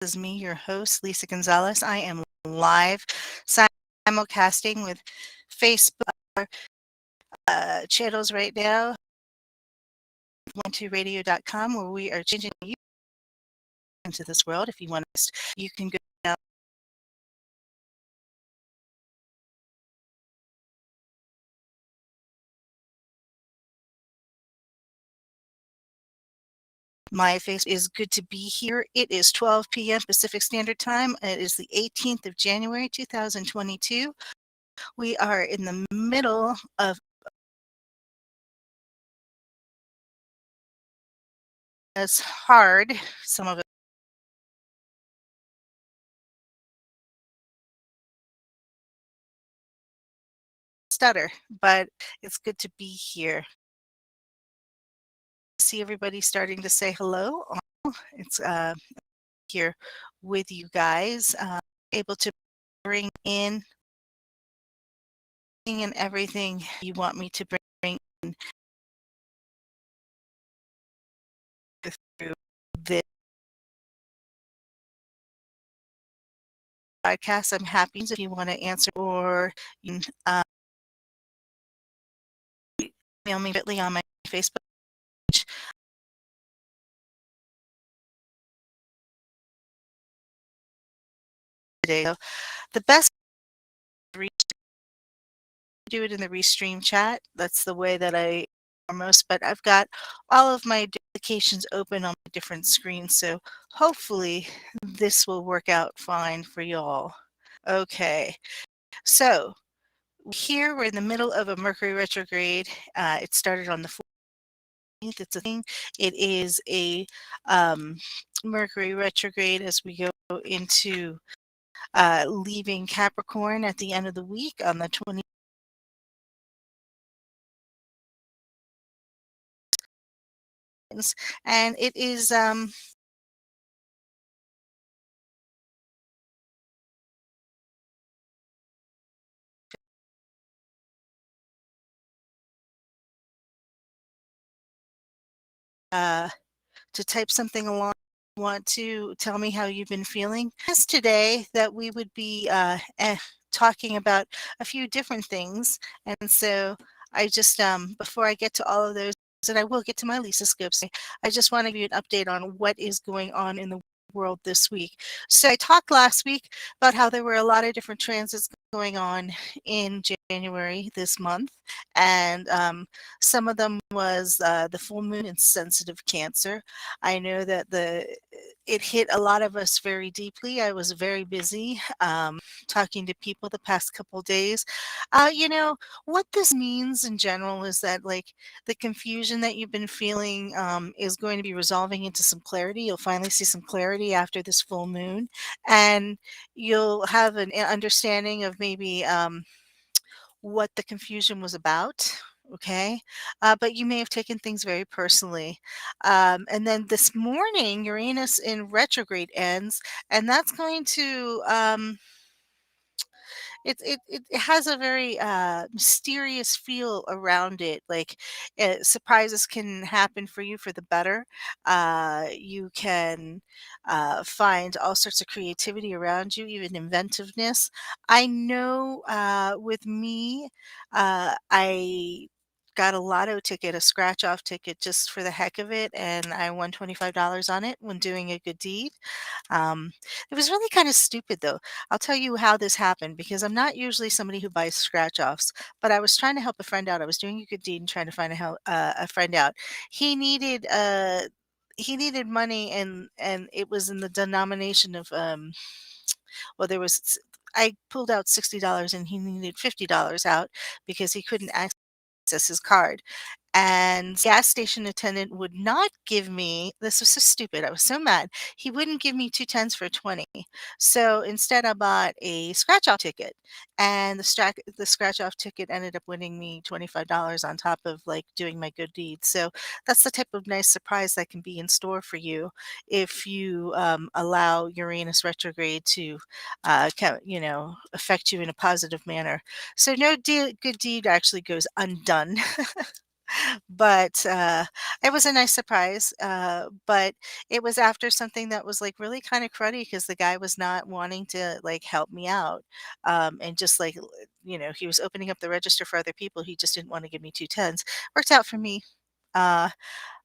is me, your host, Lisa Gonzalez. I am live simulcasting with Facebook channels right now, 12radio.com, where we are changing you into this world. If you want us, you can go down. My face is good to be here. It is 12 p.m. Pacific Standard Time. It is the 18th of January, 2022. We are in the middle of as hard. Some of it stutter, but it's good to be here. See everybody starting to say hello. It's here with you guys, able to bring in everything you want me to bring in through this podcast. I'm happy if you want to answer or you can email me directly on my Facebook page today. So the best do it in the restream chat. That's the way that I most, but I've got all of my applications open on different screens, so hopefully this will work out fine for y'all. Okay, so here we're in the middle of a Mercury retrograde. It started on the 14th. It's a thing. It is a Mercury retrograde as we go into leaving Capricorn at the end of the week on the 20th. And it is uh, to type something along. Want to tell me how you've been feeling? Yes, today that we would be talking about a few different things, and so I just before I get to all of those, and I will get to my Lisa scopes. I just want to give you an update on what is going on in the world this week. So I talked last week about how there were a lot of different transits going on in January this month, and some of them was the full moon in sensitive Cancer. I know that the it hit a lot of us very deeply. I was very busy talking to people the past couple days. What this means in general is that like the confusion that you've been feeling is going to be resolving into some clarity. You'll finally see some clarity after this full moon, and you'll have an understanding of maybe what the confusion was about. Okay. But you may have taken things very personally. And then this morning, Uranus in retrograde ends, and that's going to it has a very mysterious feel around it. Like surprises can happen for you for the better. You can find all sorts of creativity around you, even inventiveness. I know with me, I got a lotto ticket, a scratch off ticket just for the heck of it, and I won $25 on it when doing a good deed. um, it was really kind of stupid though. I'll tell you how this happened because I'm not usually somebody who buys scratch offs, but I was trying to help a friend out. I was doing a good deed and trying to find a friend out. He needed he needed money, and it was in the denomination of well, there was I pulled out $60 and he needed $50 out because he couldn't access his card. And gas station attendant would not give me, this was so stupid. I was so mad. He wouldn't give me 2 tens for 20. So instead I bought a scratch off ticket, and the scratch off ticket ended up winning me $25 on top of like doing my good deed. So that's the type of nice surprise that can be in store for you if you allow Uranus retrograde to affect you in a positive manner. So no good deed actually goes undone. But, it was a nice surprise, but it was after something that was, like, really kinda cruddy because the guy was not wanting to, like, help me out, and just, like, he was opening up the register for other people, he just didn't wanna give me 2 tens. Worked out for me, uh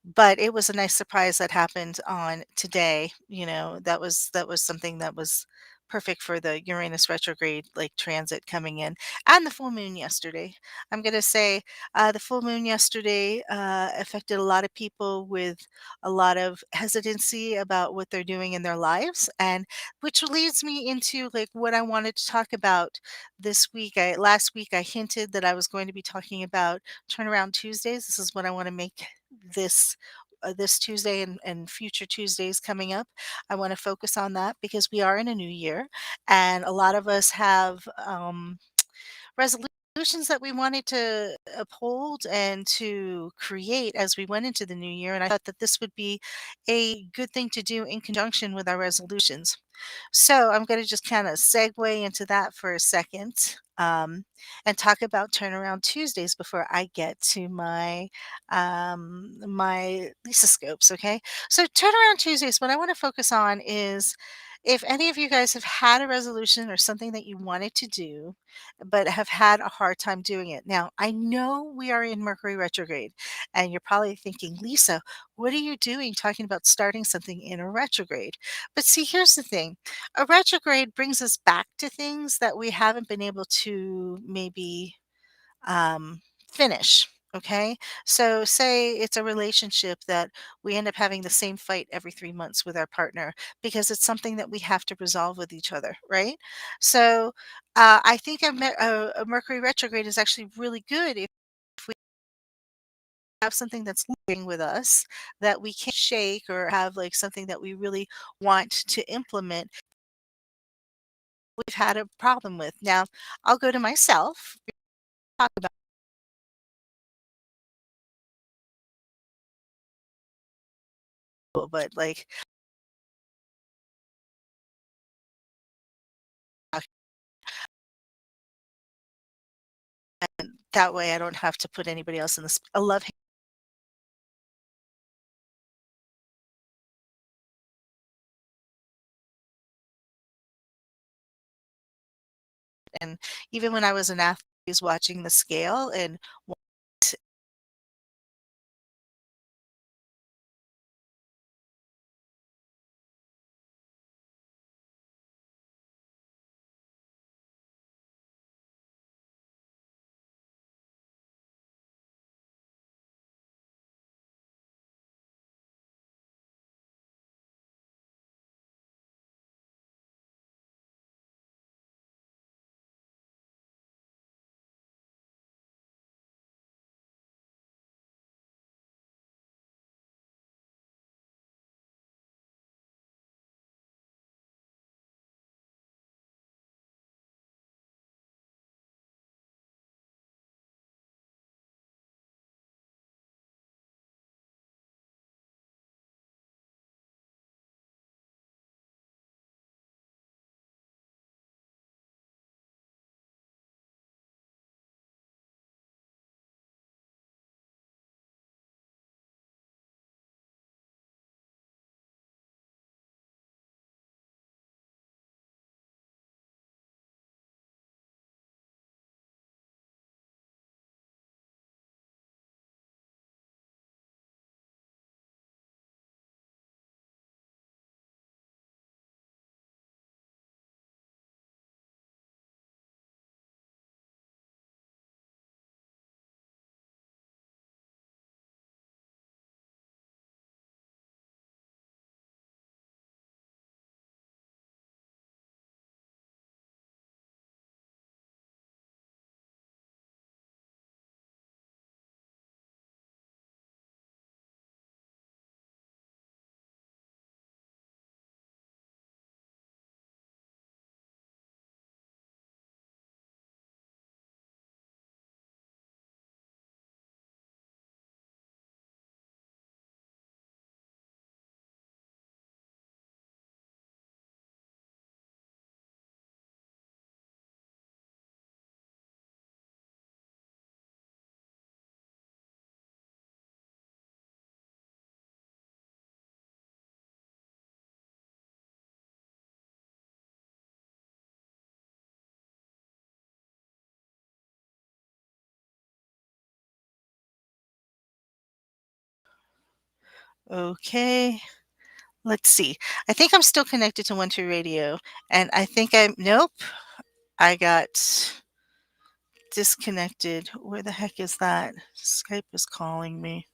but it was a nice surprise that happened on today, that was something that was perfect for the Uranus retrograde, like, transit coming in, and the full moon yesterday. I'm gonna say, the full moon yesterday, affected a lot of people with a lot of hesitancy about what they're doing in their lives, and which leads me into, like, what I wanted to talk about this week. I Last week, I hinted that I was going to be talking about Turnaround Tuesdays. This is what I wanna make this this Tuesday and future Tuesdays coming up. I want to focus on that because we are in a new year, and a lot of us have resolutions that we wanted to uphold and to create as we went into the new year. And I thought that this would be a good thing to do in conjunction with our resolutions. So I'm going to just kind of segue into that for a second, and talk about turnaround Tuesdays before I get to my Lisa scopes. Okay, so turnaround Tuesdays. What I want to focus on is if any of you guys have had a resolution or something that you wanted to do, but have had a hard time doing it. Now, I know we are in Mercury retrograde, and you're probably thinking, Lisa, what are you doing talking about starting something in a retrograde? But see, here's the thing, a retrograde brings us back to things that we haven't been able to maybe finish. Okay. So, say it's a relationship that we end up having the same fight every 3 months with our partner because it's something that we have to resolve with each other. Right. So, I think a Mercury retrograde is actually really good if we have something that's living with us that we can't shake or have like something that we really want to implement we've had a problem with. Now, I'll go to myself, talk about it, but like that way I don't have to put anybody else in this. I love him, and even when I was an athlete, I was watching the scale and Okay. Let's see. I think I'm still connected to One Tree Radio, and I think I'm nope, I got disconnected. Where the heck is that? Skype is calling me.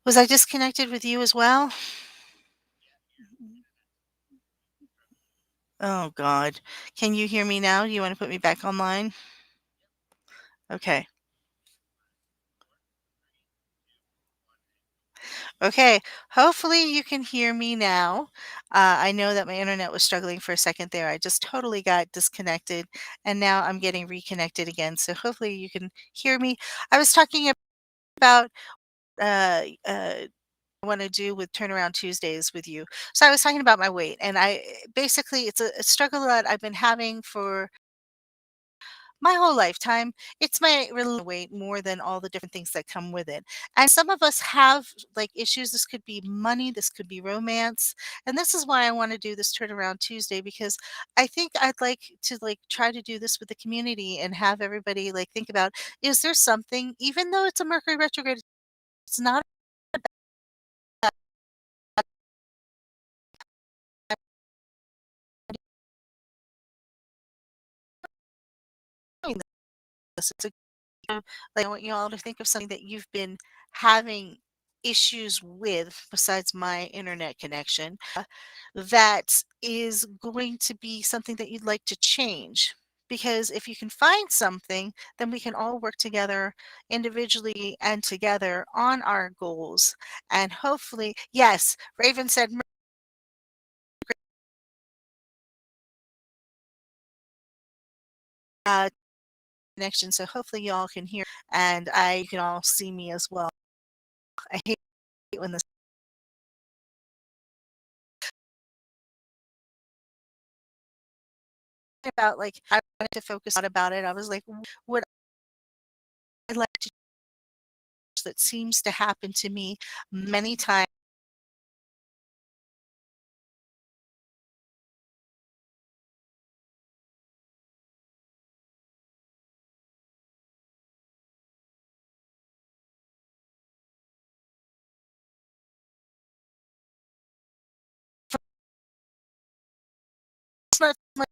Was I disconnected with you as well? Oh god. Can you hear me now? You wanna put me back online? Okay. Okay. Hopefully you can hear me now. I know that my internet was struggling for a second there. I just totally got disconnected, and now I'm getting reconnected again, so hopefully you can hear me. I was talking about, wanna do with Turnaround Tuesdays with you. So I was talking about my weight, and basically, it's a struggle that I've been having for my whole lifetime. It's my weight more than all the different things that come with it. And some of us have like issues. This could be money, this could be romance. And this is why I want to do this turnaround Tuesday, because I think I'd like to like try to do this with the community and have everybody like think about, is there something, even though it's a Mercury retrograde, it's not doing this. It's a like, I want you all to think of something that you've been having issues with besides my internet connection, that is going to be something that you'd like to change. Because if you can find something, then we can all work together individually and together on our goals. And hopefully, yes, Raven said uh, connection. So hopefully y'all can hear and you can all see me as well. I hate when this about like I wanted to focus out about it. I was like, would I like to that seems to happen to me many times. It's not like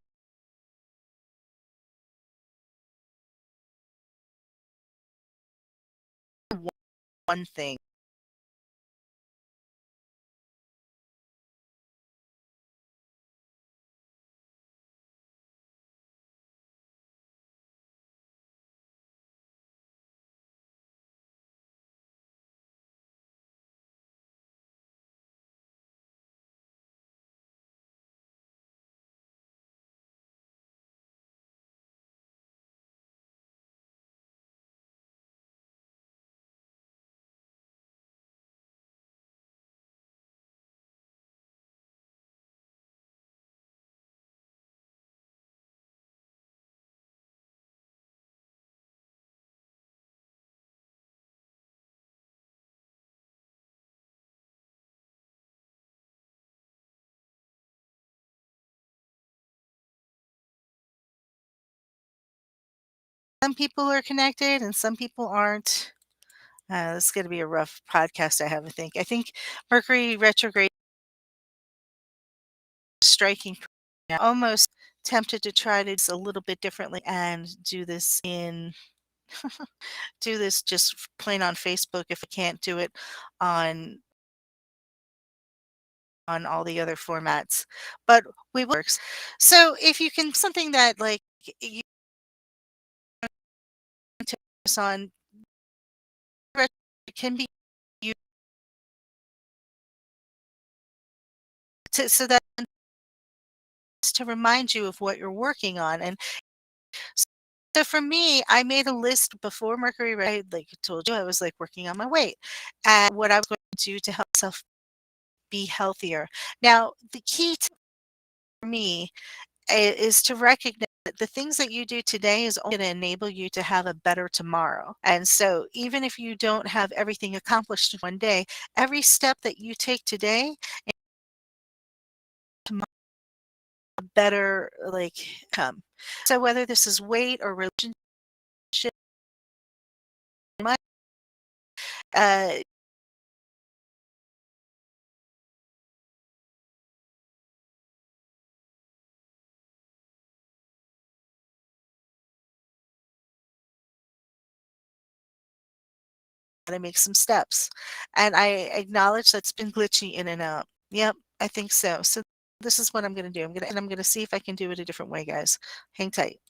one thing. Some people are connected and some people aren't. This is going to be a rough podcast, I have to think. I think Mercury retrograde striking. Almost tempted to try to do a little bit differently and do this just plain on Facebook if I can't do it on all the other formats. But we works. So if you can something that like you to focus on it can be used so that to remind you of what you're working on. And so for me, I made a list before Mercury, right? Like I told you, I was like working on my weight and what I was going to do to help myself be healthier. Now, the key to for me is to recognize that the things that you do today is only going to enable you to have a better tomorrow. And so even if you don't have everything accomplished in one day, every step that you take today better like come. So whether this is weight or relationship, uh, gotta make some steps. And I acknowledge that's been glitchy in and out. Yep, I think so. So this is what I'm gonna do. I'm gonna see if I can do it a different way, guys. Hang tight.